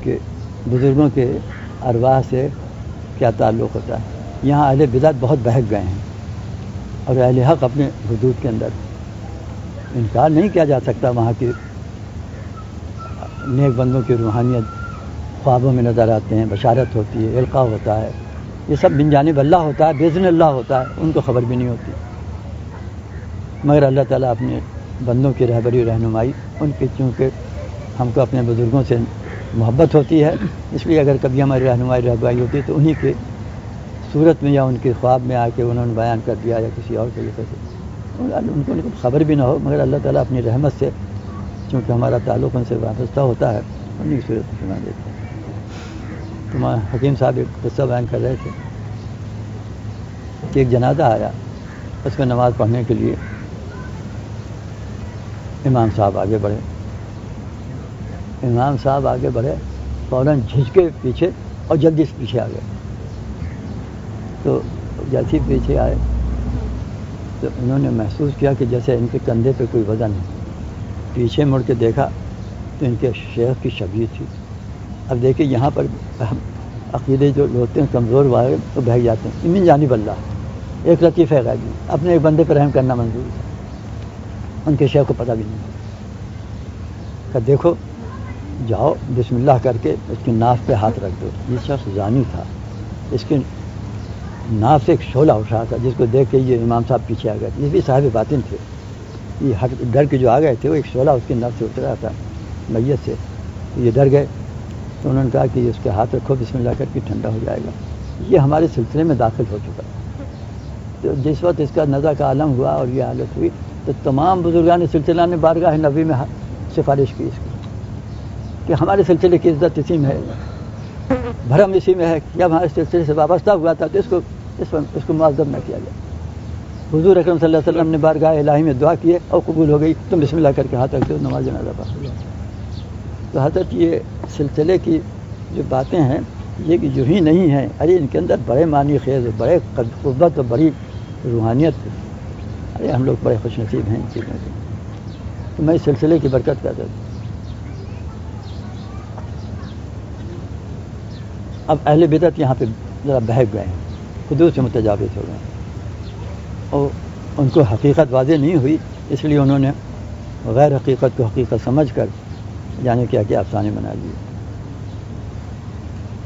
کہ بزرگوں کے ارواح سے کیا تعلق ہوتا ہے. یہاں اہل بدعت بہت بہک گئے ہیں اور اہل حق اپنے حدود کے اندر. انکار نہیں کیا جا سکتا وہاں کی نیک بندوں کی روحانیت خوابوں میں نظر آتے ہیں, بشارت ہوتی ہے, القاء ہوتا ہے, یہ سب من جانب اللہ ہوتا ہے, باذن اللہ ہوتا ہے, ان کو خبر بھی نہیں ہوتی. مگر اللہ تعالیٰ اپنے بندوں کی رہبری رہنمائی ان کی, چونکہ ہم کو اپنے بزرگوں سے محبت ہوتی ہے, اس لیے اگر کبھی ہماری رہبرائی ہوتی ہے تو انہی کے صورت میں یا ان کے خواب میں آ کے انہوں نے بیان کر دیا یا کسی اور طریقے سے, ان کو خبر بھی نہ ہو, مگر اللہ تعالیٰ اپنی رحمت سے چونکہ ہمارا تعلق ان سے وابستہ ہوتا ہے انہی کی صورت میں سنا دیتے ہیں. تو حکیم صاحب ایک قصہ بیان کر رہے تھے کہ ایک جنازہ آیا, اس میں نماز پڑھنے کے لیے امام صاحب آگے بڑھے. امام صاحب آگے بڑھے, فوراً جھجکے پیچھے اور جلدی سے پیچھے آ گئے. تو جیسے ہی پیچھے آئے تو انہوں نے محسوس کیا کہ جیسے ان کے کندھے پہ کوئی وزن ہے. پیچھے مڑ کے دیکھا تو ان کے شیخ کی شبیہ تھی. اب دیکھیں یہاں پر عقیدے جو ہوتے ہیں کمزور والے تو بہہ جاتے ہیں. من جانب اللہ, ایک لطیف ہے غیبی, اپنے ایک بندے پر رحم کرنا منظور ہے. ان کے شیخ کو پتہ بھی نہیں کہ دیکھو جاؤ بسم اللہ کر کے اس کی ناف پہ ہاتھ رکھ دو. یہ شخص زانی تھا, اس کی ناف سے ایک شعلہ اٹھ رہا تھا جس کو دیکھ کے یہ امام صاحب پیچھے آ گئے. یہ بھی صاحب باطن تھے, یہ ڈر کے جو آ گئے تھے وہ ایک شعلہ اس کی ناف سے اٹھ رہا تھا میت سے. یہ ڈر گئے تو انہوں نے کہا کہ اس کے ہاتھ رکھو بسم اللہ کر کے ٹھنڈا ہو جائے گا. یہ ہمارے سلسلے میں داخل ہو چکا. تو جس وقت اس کا نزع کا عالم ہوا اور یہ حالت ہوئی تو تمام بزرگان سلسلہ نے بارگاہ نبی میں سفارش کی اس کی کہ ہمارے سلسلے کی عزت اسی میں ہے, بھرم اسی میں ہے. جب ہمارے سلسلے سے وابستہ ہوا تھا تو اس کو معذب نہ کیا جائے. حضور اکرم صلی اللہ علیہ وسلم نے بارگاہ الہی میں دعا کی ہے اور قبول ہو گئی. تم بسم اللہ کر کے ہاتھ رکھ دو, نماز جنازہ پڑھ. تو حضرت یہ سلسلے کی جو باتیں ہیں یہ کہ جو ہی نہیں ہیں, ارے ان کے اندر بڑے معنی خیز, بڑے قربت اور بڑی روحانیت. ارے ہم لوگ بڑے خوش نصیب ہیں ان چیزوں سے. تو میں اس سلسلے کی برکت کرتا ہوں. اب اہل بدعت یہاں پہ ذرا بہک گئے ہیں, حدود سے متجاوز ہو گئے ہیں اور ان کو حقیقت واضح نہیں ہوئی, اس لیے انہوں نے غیر حقیقت کو حقیقت سمجھ کر جانے کیا افسانے بنا لیے.